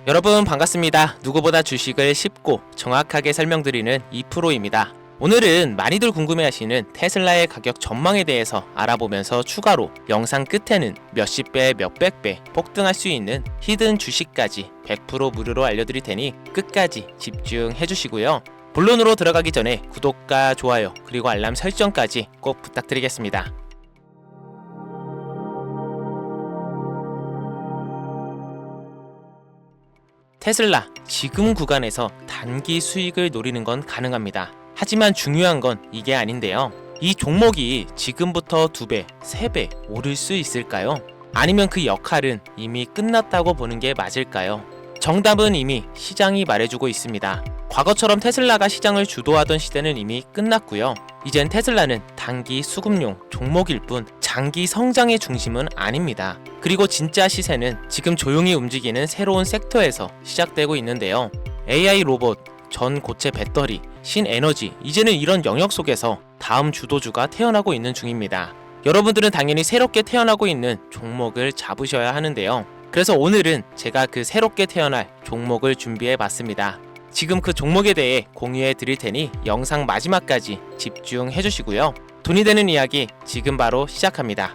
여러분 반갑습니다. 누구보다 주식을 쉽고 정확하게 설명드리는 2프로입니다. 오늘은 많이들 궁금해하시는 테슬라의 가격 전망에 대해서 알아보면서 추가로 영상 끝에는 몇십 배, 몇백 배 폭등할 수 있는 히든 주식까지 100% 무료로 알려드릴 테니 끝까지 집중해 주시고요. 본론으로 들어가기 전에 구독과 좋아요 그리고 알람 설정까지 꼭 부탁드리겠습니다. 테슬라, 지금 구간에서 단기 수익을 노리는 건 가능합니다. 하지만 중요한 건 이게 아닌데요. 이 종목이 지금부터 2배, 3배 오를 수 있을까요? 아니면 그 역할은 이미 끝났다고 보는 게 맞을까요? 정답은 이미 시장이 말해주고 있습니다. 과거처럼 테슬라가 시장을 주도하던 시대는 이미 끝났고요. 이젠 테슬라는 단기 수급용 종목일 뿐 장기 성장의 중심은 아닙니다. 그리고 진짜 시세는 지금 조용히 움직이는 새로운 섹터에서 시작되고 있는데요. AI 로봇, 전고체 배터리, 신에너지, 이제는 이런 영역 속에서 다음 주도주가 태어나고 있는 중입니다. 여러분들은 당연히 새롭게 태어나고 있는 종목을 잡으셔야 하는데요. 그래서 오늘은 제가 그 새롭게 태어날 종목을 준비해 봤습니다. 지금 그 종목에 대해 공유해 드릴 테니 영상 마지막까지 집중해 주시고요. 돈이 되는 이야기 지금 바로 시작합니다.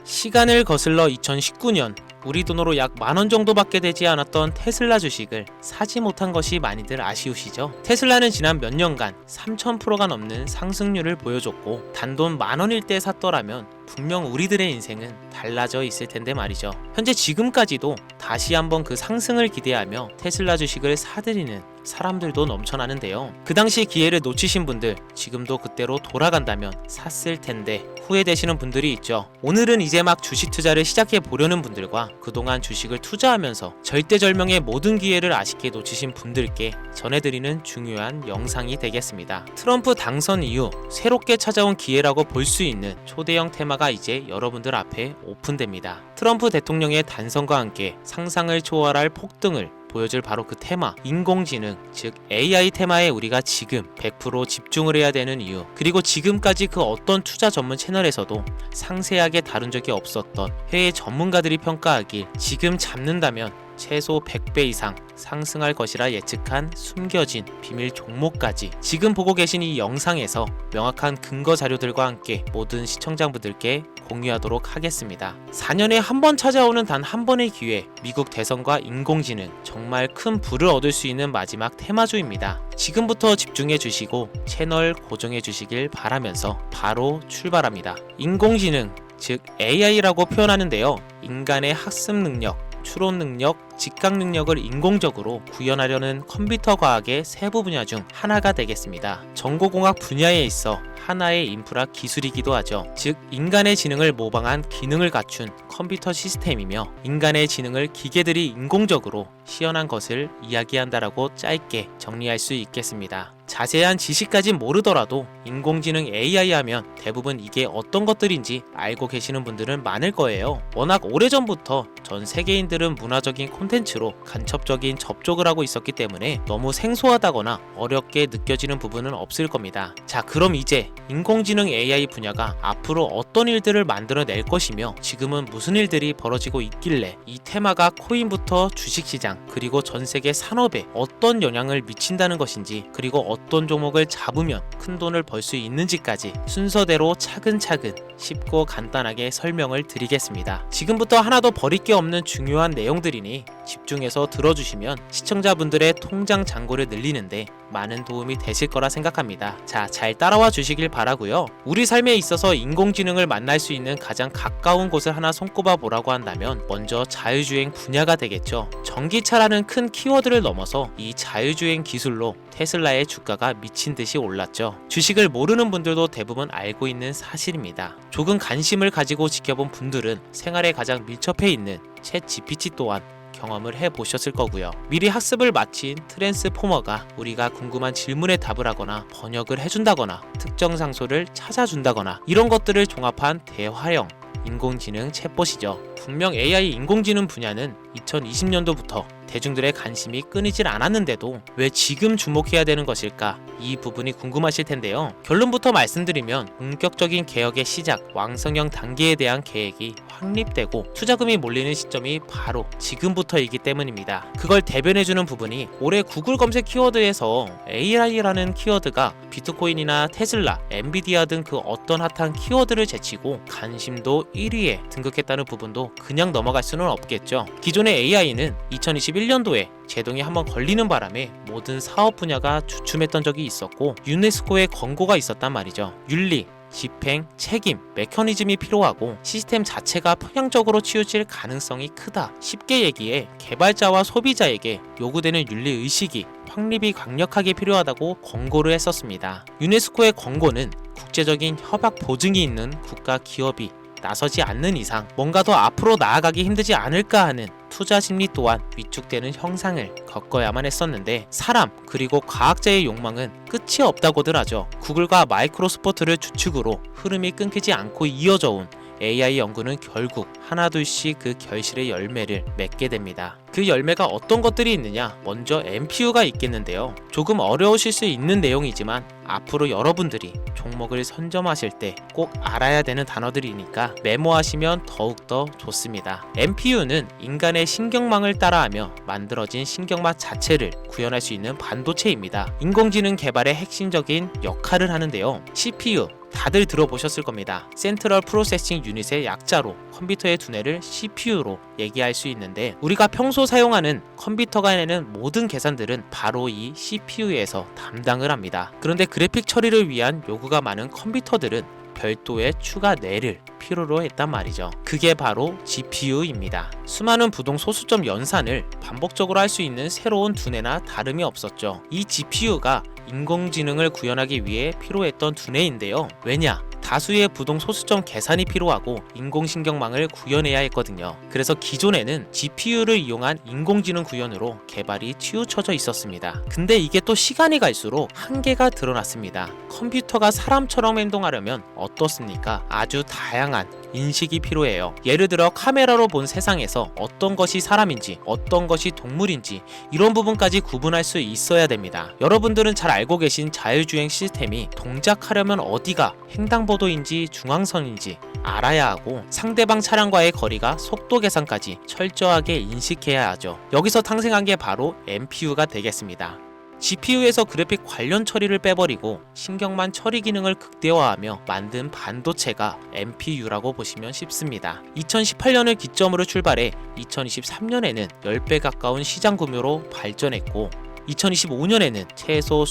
시간을 거슬러 2019년 우리 돈으로 약 10,000원 정도밖에 되지 않았던 테슬라 주식을 사지 못한 것이 많이들 아쉬우시죠? 테슬라는 지난 몇 년간 3000%가 넘는 상승률을 보여줬고 단돈 10,000원일 때 샀더라면 분명 우리들의 인생은 달라져 있을 텐데 말이죠. 현재 지금까지도 다시 한번 그 상승을 기대하며 테슬라 주식을 사들이는 사람들도 넘쳐나는데요. 그 당시 기회를 놓치신 분들 지금도 그때로 돌아간다면 샀을 텐데 후회되시는 분들이 있죠. 오늘은 이제 막 주식 투자를 시작해 보려는 분들과 그동안 주식을 투자하면서 절대절명의 모든 기회를 아쉽게 놓치신 분들께 전해드리는 중요한 영상이 되겠습니다. 트럼프 당선 이후 새롭게 찾아온 기회라고 볼 수 있는 초대형 테마가 이제 여러분들 앞에 오픈됩니다. 트럼프 대통령의 단선과 함께 상상을 초월할 폭등을 보여줄 바로 그 테마, 인공지능, 즉 AI 테마에 우리가 지금 100% 집중을 해야 되는 이유, 그리고 지금까지 그 어떤 투자 전문 채널에서도 상세하게 다룬 적이 없었던 해외 전문가들이 평가하길 지금 잡는다면 최소 100배 이상 상승할 것이라 예측한 숨겨진 비밀 종목까지 지금 보고 계신 이 영상에서 명확한 근거 자료들과 함께 모든 시청자분들께 공유하도록 하겠습니다. 4년에 한 번 찾아오는 단 한 번의 기회, 미국 대선과 인공지능, 정말 큰 부를 얻을 수 있는 마지막 테마주입니다. 지금부터 집중해 주시고 채널 고정해 주시길 바라면서 바로 출발합니다. 인공지능, 즉 AI라고 표현하는데요. 인간의 학습 능력, 추론 능력, 직각 능력을 인공적으로 구현하려는 컴퓨터 과학의 세부 분야 중 하나가 되겠습니다. 정보공학 분야에 있어 하나의 인프라 기술이기도 하죠. 즉 인간의 지능을 모방한 기능을 갖춘 컴퓨터 시스템이며 인간의 지능을 기계들이 인공적으로 시연한 것을 이야기한다라고 짧게 정리할 수 있겠습니다. 자세한 지식까지 모르더라도 인공지능 AI 하면 대부분 이게 어떤 것들인지 알고 계시는 분들은 많을 거예요. 워낙 오래전부터 전 세계인들은 문화적인 콘텐츠로 간접적인 접촉을 하고 있었기 때문에 너무 생소하다거나 어렵게 느껴지는 부분은 없을 겁니다. 자, 그럼 이제 인공지능 AI 분야가 앞으로 어떤 일들을 만들어낼 것이며 지금은 무슨 일들이 벌어지고 있길래 이 테마가 코인부터 주식시장 그리고 전세계 산업에 어떤 영향을 미친다는 것인지, 그리고 어떤 종목을 잡으면 큰 돈을 벌 수 있는지까지 순서대로 차근차근 쉽고 간단하게 설명을 드리겠습니다. 지금부터 하나도 버릴 게 없는 중요한 내용들이니 집중해서 들어주시면 시청자분들의 통장 잔고를 늘리는데 많은 도움이 되실 거라 생각합니다. 자, 잘 따라와 주시길 바라고요. 우리 삶에 있어서 인공지능을 만날 수 있는 가장 가까운 곳을 하나 손꼽아 보라고 한다면 먼저 자율주행 분야가 되겠죠. 전기차라는 큰 키워드를 넘어서 이 자율주행 기술로 테슬라의 주가가 미친 듯이 올랐죠. 주식을 모르는 분들도 대부분 알고 있는 사실입니다. 조금 관심을 가지고 지켜본 분들은 생활에 가장 밀접해 있는 챗 GPT 또한 경험을 해보셨을 거고요. 미리 학습을 마친 트랜스포머가 우리가 궁금한 질문에 답을 하거나 번역을 해준다거나 특정 장소를 찾아준다거나 이런 것들을 종합한 대화형 인공지능 챗봇이죠. 분명 AI 인공지능 분야는 2020년도부터 대중들의 관심이 끊이질 않았는데도 왜 지금 주목해야 되는 것일까? 이 부분이 궁금하실 텐데요. 결론부터 말씀드리면 본격적인 개혁의 시작, 왕성형 단계에 대한 계획이 확립되고 투자금이 몰리는 시점이 바로 지금부터이기 때문입니다. 그걸 대변해주는 부분이 올해 구글 검색 키워드에서 AI라는 키워드가 비트코인이나 테슬라, 엔비디아 등 그 어떤 핫한 키워드를 제치고 관심도 1위에 등극했다는 부분도 그냥 넘어갈 수는 없겠죠. 기존의 AI는 2021년도에 제동이 한번 걸리는 바람에 모든 사업 분야가 주춤했던 적이 있었고 유네스코의 권고가 있었단 말이죠. 윤리, 집행, 책임, 메커니즘이 필요하고 시스템 자체가 평형적으로 치우칠 가능성이 크다. 쉽게 얘기해 개발자와 소비자에게 요구되는 윤리의식이 확립이 강력하게 필요하다고 권고를 했었습니다. 유네스코의 권고는 국제적인 협약 보증이 있는 국가 기업이 나서지 않는 이상 뭔가 더 앞으로 나아가기 힘들지 않을까 하는 투자 심리 또한 위축되는 형상을 겪어야만 했었는데 사람 그리고 과학자의 욕망은 끝이 없다고들 하죠. 구글과 마이크로소프트를 주축으로 흐름이 끊기지 않고 이어져 온 AI 연구는 결국 하나둘씩 그 결실의 열매를 맺게 됩니다. 그 열매가 어떤 것들이 있느냐? 먼저 NPU가 있겠는데요. 조금 어려우실 수 있는 내용이지만 앞으로 여러분들이 종목을 선점하실 때 꼭 알아야 되는 단어들이니까 메모하시면 더욱더 좋습니다. NPU는 인간의 신경망을 따라하며 만들어진 신경망 자체를 구현할 수 있는 반도체입니다. 인공지능 개발의 핵심적인 역할을 하는데요. CPU 다들 들어보셨을 겁니다. 센트럴 프로세싱 유닛의 약자로 컴퓨터의 두뇌를 CPU로 얘기할 수 있는데 우리가 평소 사용하는 컴퓨터가 해내는 모든 계산들은 바로 이 CPU에서 담당을 합니다. 그런데 그래픽 처리를 위한 요구가 많은 컴퓨터들은 별도의 추가 뇌를 필요로 했단 말이죠. 그게 바로 GPU입니다. 수많은 부동 소수점 연산을 반복적으로 할 수 있는 새로운 두뇌나 다름이 없었죠. 이 GPU가 인공지능을 구현하기 위해 필요했던 두뇌인데요. 왜냐? 다수의 부동 소수점 계산이 필요하고 인공신경망을 구현해야 했거든요. 그래서 기존에는 GPU를 이용한 인공지능 구현으로 개발이 치우쳐져 있었습니다. 근데 이게 또 시간이 갈수록 한계가 드러났습니다. 컴퓨터가 사람처럼 행동하려면 어떻습니까? 아주 다양한 인식이 필요해요. 예를 들어 카메라로 본 세상에서 어떤 것이 사람인지 어떤 것이 동물인지 이런 부분까지 구분할 수 있어야 됩니다. 여러분들은 잘 알고 계신 자율주행 시스템이 동작하려면 어디가 횡단보도인지 중앙선인지 알아야 하고 상대방 차량과의 거리가 속도 계산까지 철저하게 인식해야 하죠. 여기서 탄생한 게 바로 NPU가 되겠습니다. GPU에서 그래픽 관련 처리를 빼버리고 신경만 처리 기능을 극대화하며 만든 반도체가 NPU라고 보시면 쉽습니다. 2018년을 기점으로 출발해 2023년에는 10배 가까운 시장 규모로 발전했고 2025년에는 최소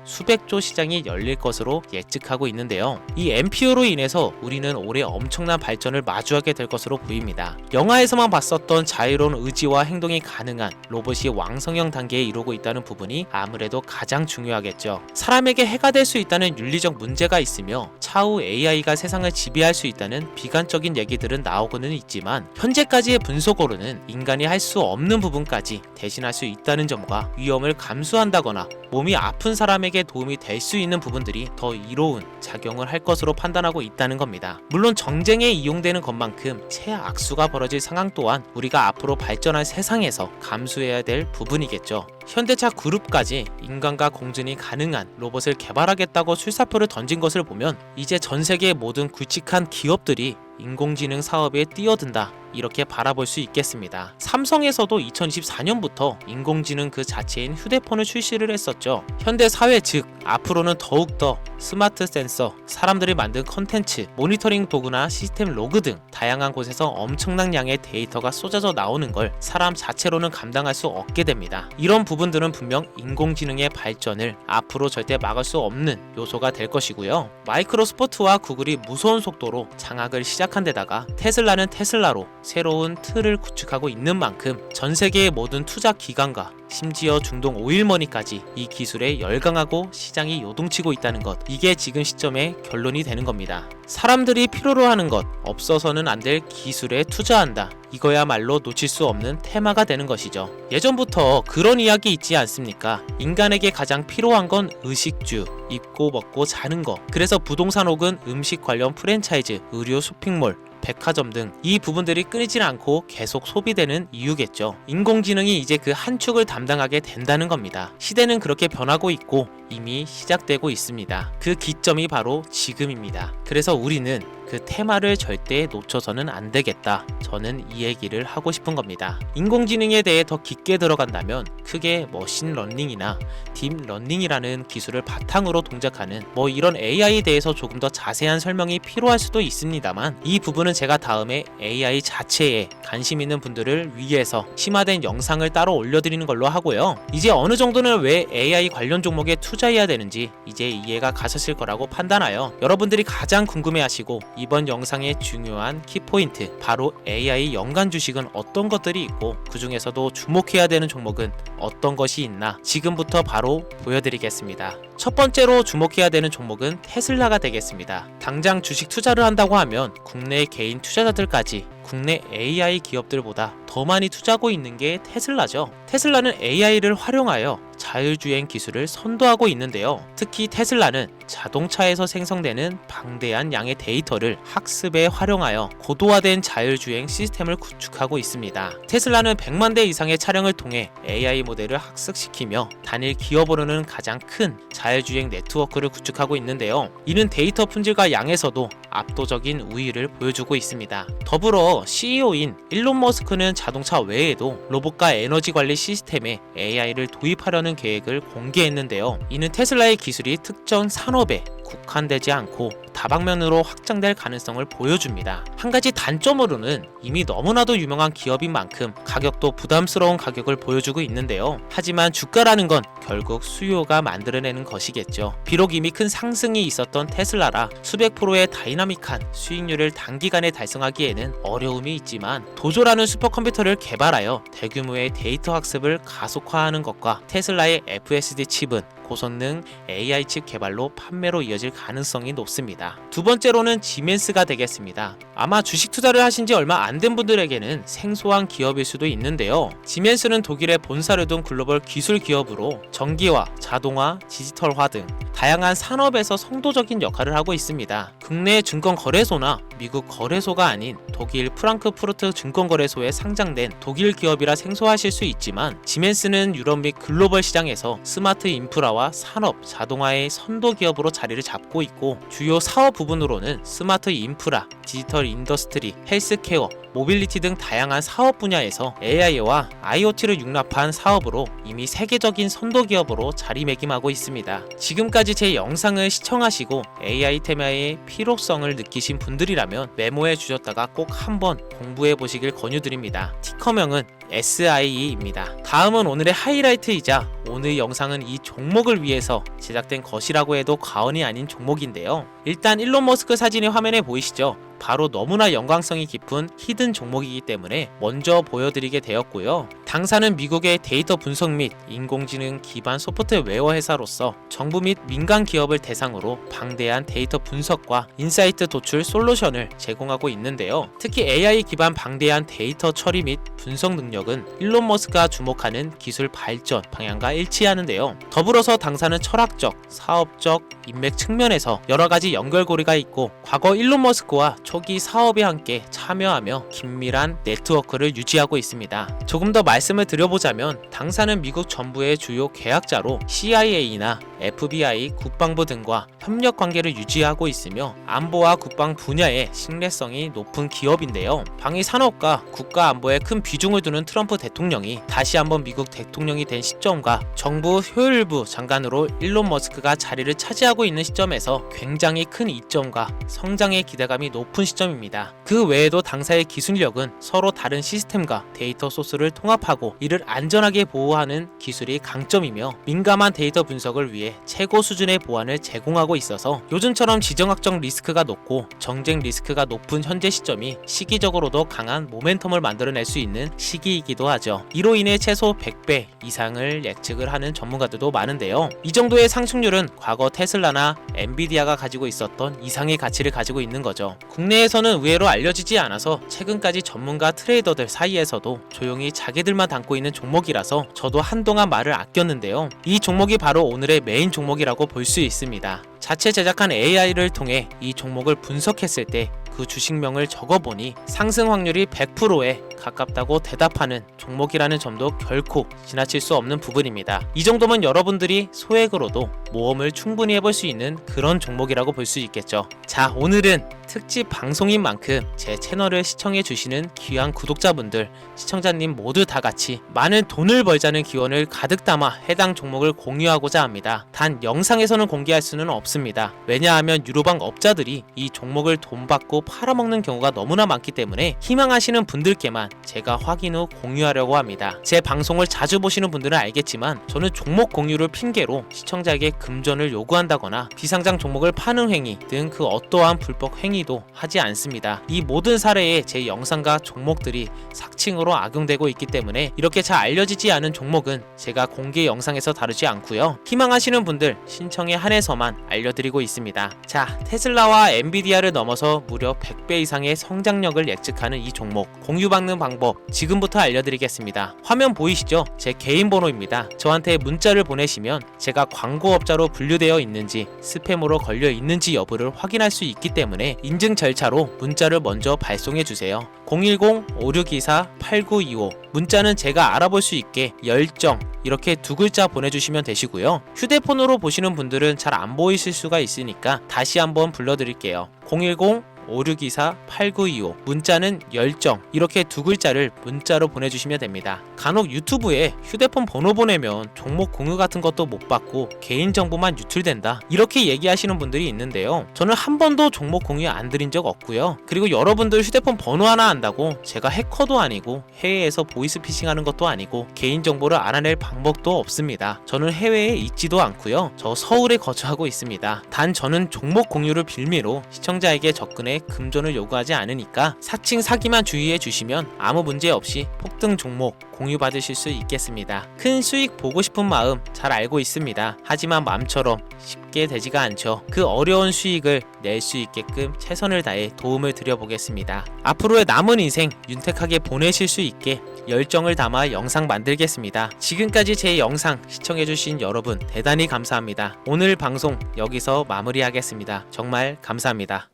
수백조 시장이 열릴 것으로 예측하고 있는데요. 이 NPU로 인해서 우리는 올해 엄청난 발전을 마주하게 될 것으로 보입니다. 영화에서만 봤었던 자유로운 의지와 행동이 가능한 로봇이 왕성형 단계에 이르고 있다는 부분이 아무래도 가장 중요하겠죠. 사람에게 해가 될 수 있다는 윤리적 문제가 있으며 차후 AI가 세상을 지배할 수 있다는 비관적인 얘기들은 나오고는 있지만 현재까지의 분석으로는 인간이 할 수 없는 부분까지 대신할 수 있다는 점과 위험을 감수한다거나 몸이 아픈 사람에게 도움이 될 수 있는 부분들이 더 이로운 작용을 할 것으로 판단하고 있다는 겁니다. 물론 정쟁에 이용되는 것만큼 최악수가 벌어질 상황 또한 우리가 앞으로 발전할 세상에서 감수해야 될 부분이겠죠. 현대차 그룹까지 인간과 공존이 가능한 로봇을 개발하겠다고 출사표를 던진 것을 보면 이제 전 세계의 모든 굵직한 기업들이 인공지능 사업에 뛰어든다 이렇게 바라볼 수 있겠습니다. 삼성에서도 2024년부터 인공지능 그 자체인 휴대폰을 출시를 했었죠. 현대 사회 즉 앞으로는 더욱더 스마트 센서, 사람들이 만든 컨텐츠, 모니터링 도구나 시스템 로그 등 다양한 곳에서 엄청난 양의 데이터가 쏟아져 나오는 걸 사람 자체로는 감당할 수 없게 됩니다. 이런 부분들은 분명 인공지능의 발전을 앞으로 절대 막을 수 없는 요소가 될 것이고요. 마이크로소프트와 구글이 무서운 속도로 장악을 시작한 데다가 테슬라는 테슬라로 새로운 틀을 구축하고 있는 만큼 전 세계의 모든 투자 기관과 심지어 중동 오일머니까지 이 기술에 열광하고 시장이 요동치고 있다는 것, 이게 지금 시점의 결론이 되는 겁니다. 사람들이 필요로 하는 것, 없어서는 안 될 기술에 투자한다. 이거야말로 놓칠 수 없는 테마가 되는 것이죠. 예전부터 그런 이야기 있지 않습니까? 인간에게 가장 필요한 건 의식주, 입고 먹고 자는 거. 그래서 부동산 혹은 음식 관련 프랜차이즈, 의료 쇼핑몰, 백화점 등 이 부분들이 끊이질 않고 계속 소비되는 이유겠죠. 인공지능이 이제 그 한 축을 담당하게 된다는 겁니다. 시대는 그렇게 변하고 있고 이미 시작되고 있습니다. 그 기점이 바로 지금입니다. 그래서 우리는 그 테마를 절대 놓쳐서는 안 되겠다. 저는 이 얘기를 하고 싶은 겁니다. 인공지능에 대해 더 깊게 들어간다면 크게 머신러닝이나 딥러닝이라는 기술을 바탕으로 동작하는 이런 AI에 대해서 조금 더 자세한 설명이 필요할 수도 있습니다만, 이 부분은 제가 다음에 AI 자체에 관심 있는 분들을 위해서 심화된 영상을 따로 올려드리는 걸로 하고요. 이제 어느 정도는 왜 AI 관련 종목에 투자해야 되는지 이제 이해가 가셨을 거라고 판단하여 여러분들이 가장 궁금해하시고 이번 영상의 중요한 키포인트, 바로 AI 연관 주식은 어떤 것들이 있고 그 중에서도 주목해야 되는 종목은 어떤 것이 있나 지금부터 바로 보여드리겠습니다. 첫 번째로 주목해야 되는 종목은 테슬라가 되겠습니다. 당장 주식 투자를 한다고 하면 국내 개인 투자자들까지 국내 AI 기업들보다 더 많이 투자하고 있는 게 테슬라죠. 테슬라는 AI를 활용하여 자율주행 기술을 선도하고 있는데요. 특히 테슬라는 자동차에서 생성되는 방대한 양의 데이터를 학습에 활용하여 고도화된 자율주행 시스템을 구축하고 있습니다. 테슬라는 100만 대 이상의 차량을 통해 AI 모델을 학습시키며 단일 기업으로는 가장 큰 자율주행 네트워크를 구축하고 있는데요. 이는 데이터 품질과 양에서도 압도적인 우위를 보여주고 있습니다. 더불어 CEO인 일론 머스크는 자동차 외에도 로봇과 에너지 관리 시스템에 AI를 도입하려는 계획을 공개했는데요. 이는 테슬라의 기술이 특정 산업에 국한되지 않고 다방면으로 확장될 가능성을 보여줍니다. 한 가지 단점으로는 이미 너무나도 유명한 기업인 만큼 가격도 부담스러운 가격을 보여주고 있는데요. 하지만 주가라는 건 결국 수요가 만들어내는 것이겠죠. 비록 이미 큰 상승이 있었던 테슬라라 수백 프로의 다이나믹한 수익률을 단기간에 달성하기에는 어려움이 있지만, 도조라는 슈퍼컴퓨터를 개발하여 대규모의 데이터 학습을 가속화하는 것과 테슬라의 FSD 칩은 고성능 AI 칩 개발로 판매로 이어질 가능성이 높습니다. 두 번째로는 지멘스가 되겠습니다. 아마 주식 투자를 하신 지 얼마 안 된 분들에게는 생소한 기업일 수도 있는데요. 지멘스는 독일의 본사를 둔 글로벌 기술 기업으로 전기화, 자동화, 디지털화 등 다양한 산업에서 선도적인 역할을 하고 있습니다. 국내 증권거래소나 미국 거래소가 아닌 독일 프랑크푸르트 증권거래소에 상장된 독일 기업이라 생소하실 수 있지만, 지멘스는 유럽 및 글로벌 시장에서 스마트 인프라와 산업, 자동화의 선도 기업으로 자리를 잡고 있고, 주요 사업 부분으로는 스마트 인프라, 디지털 인더스트리, 헬스케어, 모빌리티 등 다양한 사업 분야에서 AI와 IoT를 융합한 사업으로 이미 세계적인 선도 기업으로 자리매김하고 있습니다. 지금까지 제 영상을 시청하시고 AI 테마의 필요성을 느끼신 분들이라면 메모해 주셨다가 꼭 한번 공부해 보시길 권유드립니다. 티커명은 SIE입니다. 다음은 오늘의 하이라이트이자 오늘 영상은 이 종목을 위해서 제작된 것이라고 해도 과언이 아닌 종목인데요. 일단 일론 머스크 사진이 화면에 보이시죠? 바로 너무나 연관성이 깊은 히든 종목이기 때문에 먼저 보여드리게 되었고요. 당사는 미국의 데이터 분석 및 인공지능 기반 소프트웨어 회사로서 정부 및 민간 기업을 대상으로 방대한 데이터 분석과 인사이트 도출 솔루션을 제공하고 있는데요. 특히 AI 기반 방대한 데이터 처리 및 분석 능력은 일론 머스크가 주목하는 기술 발전 방향과 일치하는데요. 더불어서 당사는 철학적, 사업적, 인맥 측면에서 여러 가지 연결고리가 있고, 과거 일론 머스크와 초기 사업에 함께 참여하며 긴밀한 네트워크를 유지하고 있습니다. 조금 더 말씀을 드려보자면, 당사는 미국 정부의 주요 계약자로 CIA나 FBI, 국방부 등과 협력 관계를 유지하고 있으며 안보와 국방 분야의 신뢰성이 높은 기업인데요. 방위 산업과 국가 안보에 큰 비중을 두는 트럼프 대통령이 다시 한번 미국 대통령이 된 시점과 정부 효율부 장관으로 일론 머스크가 자리를 차지하고 있는 시점에서 굉장히 큰 이점과 성장의 기대감이 높은 시점입니다. 그 외에도 당사의 기술력은 서로 다른 시스템과 데이터 소스를 통합하고 이를 안전하게 보호하는 기술이 강점이며, 민감한 데이터 분석을 위해 최고 수준의 보안을 제공하고 있어서 요즘처럼 지정학적 리스크가 높고 정쟁 리스크가 높은 현재 시점이 시기적으로도 강한 모멘텀을 만들어낼 수 있는 시기이기도 하죠. 이로 인해 최소 100배 이상을 예측을 하는 전문가들도 많은데요. 이 정도의 상승률은 과거 테슬라나 엔비디아가 가지고 있었던 이상의 가치를 가지고 있는 거죠. 국내에서는 의외로 알려지지 않아서 최근까지 전문가 트레이더들 사이에서도 조용히 자기들만 담고 있는 종목이라서 저도 한동안 말을 아꼈는데요. 이 종목이 바로 오늘의 메인 종목이라고 볼 수 있습니다. 자체 제작한 AI를 통해 이 종목을 분석했을 때 그 그 주식명을 적어보니 상승 확률이 100%에 가깝다고 대답하는 종목이라는 점도 결코 지나칠 수 없는 부분입니다. 이 정도면 여러분들이 소액으로도 모험을 충분히 해볼 수 있는 그런 종목이라고 볼 수 있겠죠. 자, 오늘은 특집 방송인 만큼 제 채널을 시청해 주시는 귀한 구독자분들, 시청자님 모두 다 같이 많은 돈을 벌자는 기원을 가득 담아 해당 종목을 공유하고자 합니다. 단 영상에서는 공개할 수는 없습니다. 왜냐하면 유료방 업자들이 이 종목을 돈 받고 팔아먹는 경우가 너무나 많기 때문에 희망하시는 분들께만 제가 확인 후 공유하려고 합니다. 제 방송을 자주 보시는 분들은 알겠지만 저는 종목 공유를 핑계로 시청자에게 금전을 요구한다거나 비상장 종목을 파는 행위 등 그 어떠한 불법 행위도 하지 않습니다. 이 모든 사례에 제 영상과 종목들이 삭칭으로 악용되고 있기 때문에 이렇게 잘 알려지지 않은 종목은 제가 공개 영상에서 다루지 않고요. 희망하시는 분들 신청에 한해서만 알려드리고 있습니다. 자, 테슬라와 엔비디아를 넘어서 무려 100배 이상의 성장력을 예측하는 이 종목 공유받는 방법 지금부터 알려드리겠습니다. 화면 보이시죠? 제 개인 번호입니다. 저한테 문자를 보내시면 제가 광고업자로 분류되어 있는지 스팸으로 걸려 있는지 여부를 확인할 수 있기 때문에 인증 절차로 문자를 먼저 발송해 주세요. 010-5624-8925 문자는 제가 알아볼 수 있게 열정 이렇게 두 글자 보내주시면 되시고요. 휴대폰으로 보시는 분들은 잘 안 보이실 수가 있으니까 다시 한번 불러드릴게요. 010-5624-8925 문자는 열정 이렇게 두 글자를 문자로 보내주시면 됩니다. 간혹 유튜브에 휴대폰 번호 보내면 종목 공유 같은 것도 못 받고 개인정보만 유출된다 이렇게 얘기하시는 분들이 있는데요. 저는 한 번도 종목 공유 안 드린 적 없고요. 그리고 여러분들 휴대폰 번호 하나 안다고 제가 해커도 아니고 해외에서 보이스피싱하는 것도 아니고 개인정보를 알아낼 방법도 없습니다. 저는 해외에 있지도 않고요. 저 서울에 거주하고 있습니다. 단 저는 종목 공유를 빌미로 시청자에게 접근해 금전을 요구하지 않으니까 사칭 사기만 주의해 주시면 아무 문제 없이 폭등 종목 공유받으실 수 있겠습니다. 큰 수익 보고 싶은 마음 잘 알고 있습니다. 하지만 마음처럼 쉽게 되지가 않죠. 그 어려운 수익을 낼 수 있게끔 최선을 다해 도움을 드려보겠습니다. 앞으로의 남은 인생 윤택하게 보내실 수 있게 열정을 담아 영상 만들겠습니다. 지금까지 제 영상 시청해주신 여러분 대단히 감사합니다. 오늘 방송 여기서 마무리하겠습니다. 정말 감사합니다.